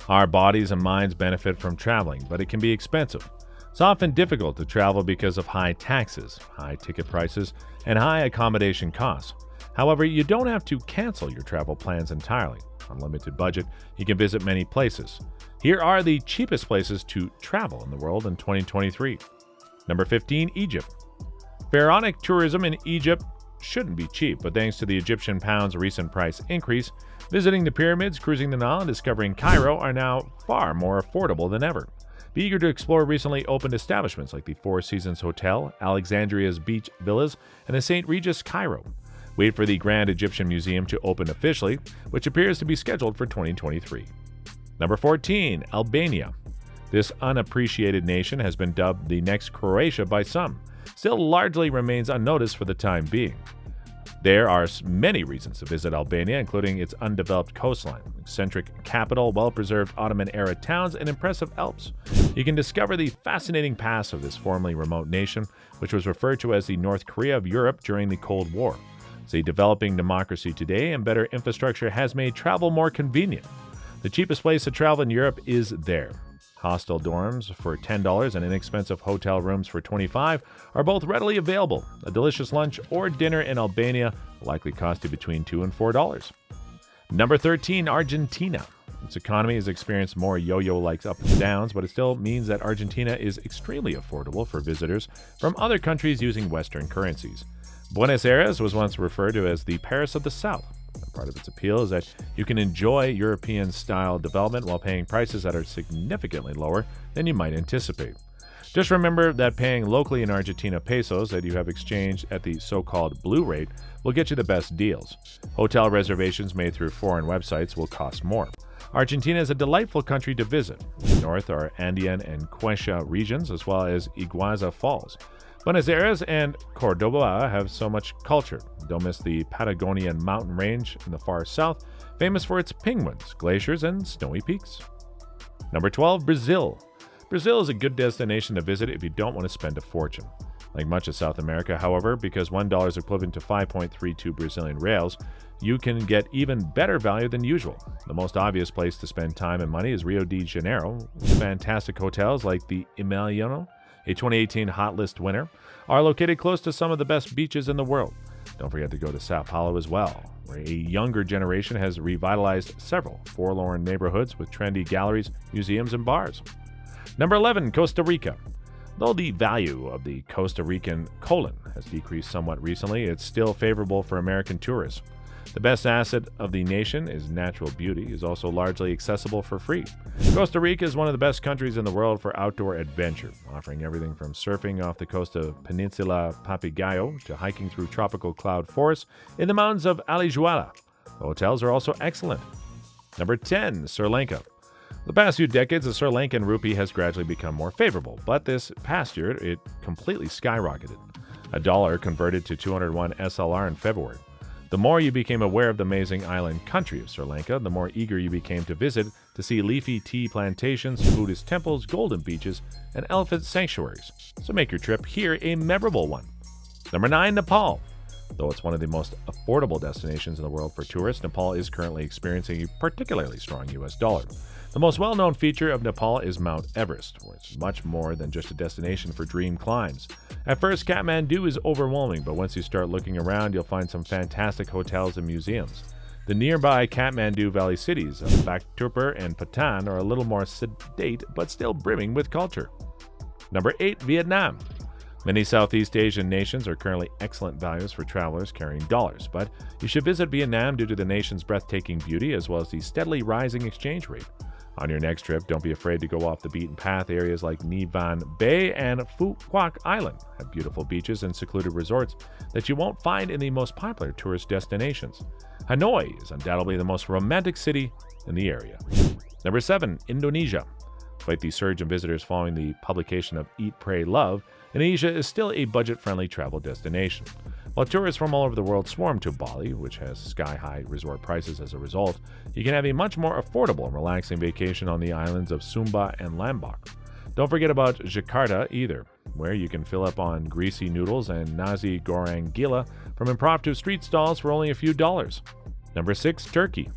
Our bodies and minds benefit from traveling, but it can be expensive. It's often difficult to travel because of high taxes, high ticket prices, and high accommodation costs. However, you don't have to cancel your travel plans entirely. On a limited budget, you can visit many places. Here are the cheapest places to travel in the world in 2023. Number 15, Egypt. Pharaonic tourism in Egypt shouldn't be cheap, but thanks to the Egyptian pound's recent price increase, visiting the pyramids, cruising the Nile, and discovering Cairo are now far more affordable than ever. Be eager to explore recently opened establishments like the Four Seasons Hotel, Alexandria's Beach Villas, and the St. Regis Cairo. Wait for the Grand Egyptian Museum to open officially, which appears to be scheduled for 2023. Number 14, Albania. This unappreciated nation has been dubbed the next Croatia by some, still largely remains unnoticed for the time being. There are many reasons to visit Albania, including its undeveloped coastline, eccentric capital, well-preserved Ottoman-era towns, and impressive Alps. You can discover the fascinating past of this formerly remote nation, which was referred to as the North Korea of Europe during the Cold War. It's a developing democracy today, and better infrastructure has made travel more convenient. The cheapest place to travel in Europe is there. Hostel dorms for $10 and inexpensive hotel rooms for $25 are both readily available. A delicious lunch or dinner in Albania will likely cost you between $2 and $4. Number 13, Argentina. Its economy has experienced more yo-yo-like ups and downs, but it still means that Argentina is extremely affordable for visitors from other countries using Western currencies. Buenos Aires was once referred to as the Paris of the South. Part of its appeal is that you can enjoy European-style development while paying prices that are significantly lower than you might anticipate. Just remember that paying locally in Argentina pesos that you have exchanged at the so-called blue rate will get you the best deals. Hotel reservations made through foreign websites will cost more. Argentina is a delightful country to visit. In the north are Andean and Cuenca regions, as well as Iguazu Falls. Buenos Aires and Cordoba have so much culture. Don't miss the Patagonian mountain range in the far south, famous for its penguins, glaciers, and snowy peaks. Number 12, Brazil. Brazil is a good destination to visit if you don't want to spend a fortune. Like much of South America, however, because $1 is equivalent to 5.32 Brazilian reals, you can get even better value than usual. The most obvious place to spend time and money is Rio de Janeiro. Fantastic hotels like the Immigrant, a 2018 Hot List winner, are located close to some of the best beaches in the world. Don't forget to go to Sao Paulo as well, where a younger generation has revitalized several forlorn neighborhoods with trendy galleries, museums, and bars. Number 11, Costa Rica. Though the value of the Costa Rican colon has decreased somewhat recently, it's still favorable for American tourists. The best asset of the nation is natural beauty, is also largely accessible for free. Costa Rica is one of the best countries in the world for outdoor adventure, offering everything from surfing off the coast of Peninsula Papagayo to hiking through tropical cloud forests in the mountains of Alajuela. The hotels are also excellent. Number 10, Sri Lanka. The past few decades, the Sri Lankan rupee has gradually become more favorable, but this past year, it completely skyrocketed. A dollar converted to 201 SLR in February. The more you became aware of the amazing island country of Sri Lanka, the more eager you became to visit to see leafy tea plantations, Buddhist temples, golden beaches, and elephant sanctuaries. So make your trip here a memorable one. Number 9, Nepal. Though it's one of the most affordable destinations in the world for tourists, Nepal is currently experiencing a particularly strong US dollar. The most well-known feature of Nepal is Mount Everest, where it's much more than just a destination for dream climbs. At first, Kathmandu is overwhelming, but once you start looking around, you'll find some fantastic hotels and museums. The nearby Kathmandu Valley cities of Bhaktapur and Patan are a little more sedate, but still brimming with culture. Number 8, Vietnam. Many Southeast Asian nations are currently excellent values for travelers carrying dollars, but you should visit Vietnam due to the nation's breathtaking beauty as well as the steadily rising exchange rate. On your next trip, don't be afraid to go off the beaten path. Areas like Ny Van Bay and Phu Quoc Island have beautiful beaches and secluded resorts that you won't find in the most popular tourist destinations. Hanoi is undoubtedly the most romantic city in the area. Number 7, Indonesia. Despite the surge in visitors following the publication of Eat, Pray, Love, Indonesia is still a budget-friendly travel destination. While tourists from all over the world swarm to Bali, which has sky-high resort prices as a result, you can have a much more affordable and relaxing vacation on the islands of Sumba and Lombok. Don't forget about Jakarta either, where you can fill up on greasy noodles and nasi goreng gila from impromptu street stalls for only a few dollars. Number 6, Turkey.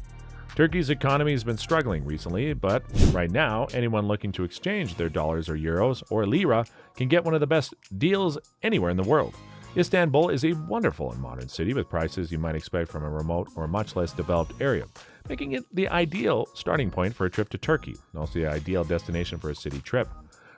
Turkey's economy has been struggling recently, but right now, anyone looking to exchange their dollars or euros or lira can get one of the best deals anywhere in the world. Istanbul is a wonderful and modern city with prices you might expect from a remote or much less developed area, making it the ideal starting point for a trip to Turkey, and also the ideal destination for a city trip.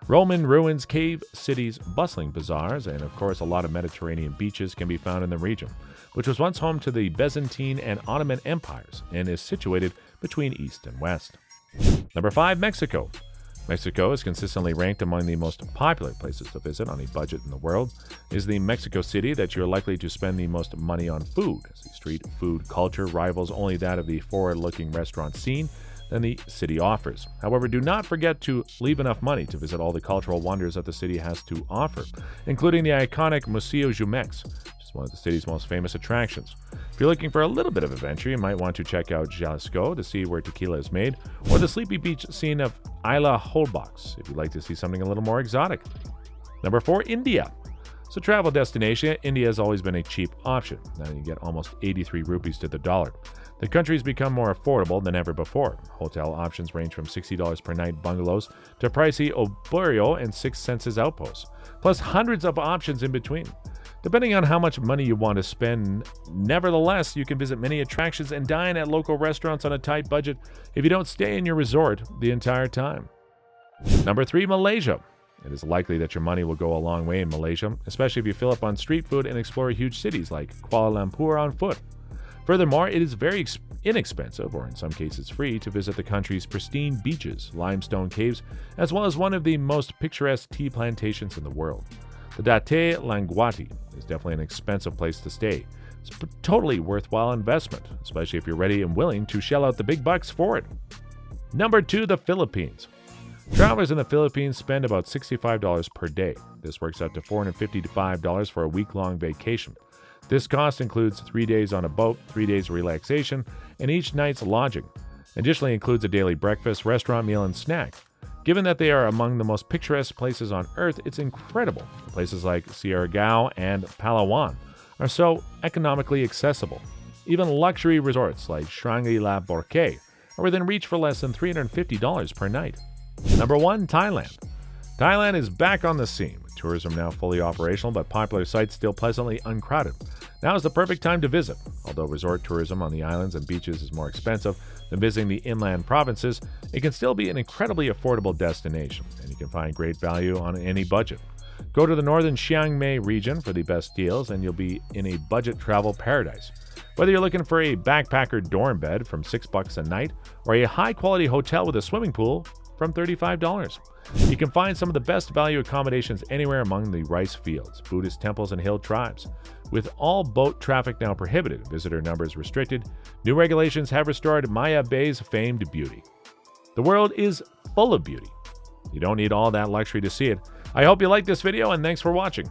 Roman ruins, cave cities, bustling bazaars, and of course a lot of Mediterranean beaches can be found in the region, which was once home to the Byzantine and Ottoman empires and is situated between east and west. Number 5. Mexico. Mexico is consistently ranked among the most popular places to visit on a budget in the world. It is the Mexico City that you're likely to spend the most money on food, as the street food culture rivals only that of the forward-looking restaurant scene than the city offers. However, do not forget to leave enough money to visit all the cultural wonders that the city has to offer, including the iconic Museo Jumex, which is one of the city's most famous attractions. If you're looking for a little bit of adventure, you might want to check out Jalisco to see where tequila is made, or the sleepy beach scene of Isla Holbox if you'd like to see something a little more exotic. Number 4. India. So travel destination, India has always been a cheap option. Now you get almost 83 rupees to the dollar. The country has become more affordable than ever before. Hotel options range from $60 per night bungalows to pricey Oberoi and Six Senses outposts, plus hundreds of options in between. Depending on how much money you want to spend, nevertheless, you can visit many attractions and dine at local restaurants on a tight budget if you don't stay in your resort the entire time. Number 3. Malaysia. It is likely that your money will go a long way in Malaysia, especially if you fill up on street food and explore huge cities like Kuala Lumpur on foot. Furthermore, it is very inexpensive, or in some cases free, to visit the country's pristine beaches, limestone caves, as well as one of the most picturesque tea plantations in the world. The Date Languati is definitely an expensive place to stay. It's a totally worthwhile investment, especially if you're ready and willing to shell out the big bucks for it. Number 2. The Philippines. Travelers in the Philippines spend about $65 per day. This works out to $455 for a week-long vacation. This cost includes 3 days on a boat, 3 days of relaxation, and each night's lodging. Additionally includes a daily breakfast, restaurant meal, and snack. Given that they are among the most picturesque places on Earth, it's incredible. Places like Siargao and Palawan are so economically accessible. Even luxury resorts like Shangri-La Boracay are within reach for less than $350 per night. Number 1. Thailand. Thailand is back on the scene, with tourism now fully operational but popular sites still pleasantly uncrowded. Now is the perfect time to visit. Although resort tourism on the islands and beaches is more expensive than visiting the inland provinces, it can still be an incredibly affordable destination, and you can find great value on any budget. Go to the northern Chiang Mai region for the best deals, and you'll be in a budget travel paradise. Whether you're looking for a backpacker dorm bed from $6 a night or a high-quality hotel with a swimming pool from $35. You can find some of the best value accommodations anywhere among the rice fields, Buddhist temples, and hill tribes. With all boat traffic now prohibited, visitor numbers restricted, new regulations have restored Maya Bay's famed beauty. The world is full of beauty. You don't need all that luxury to see it. I hope you liked this video, and thanks for watching.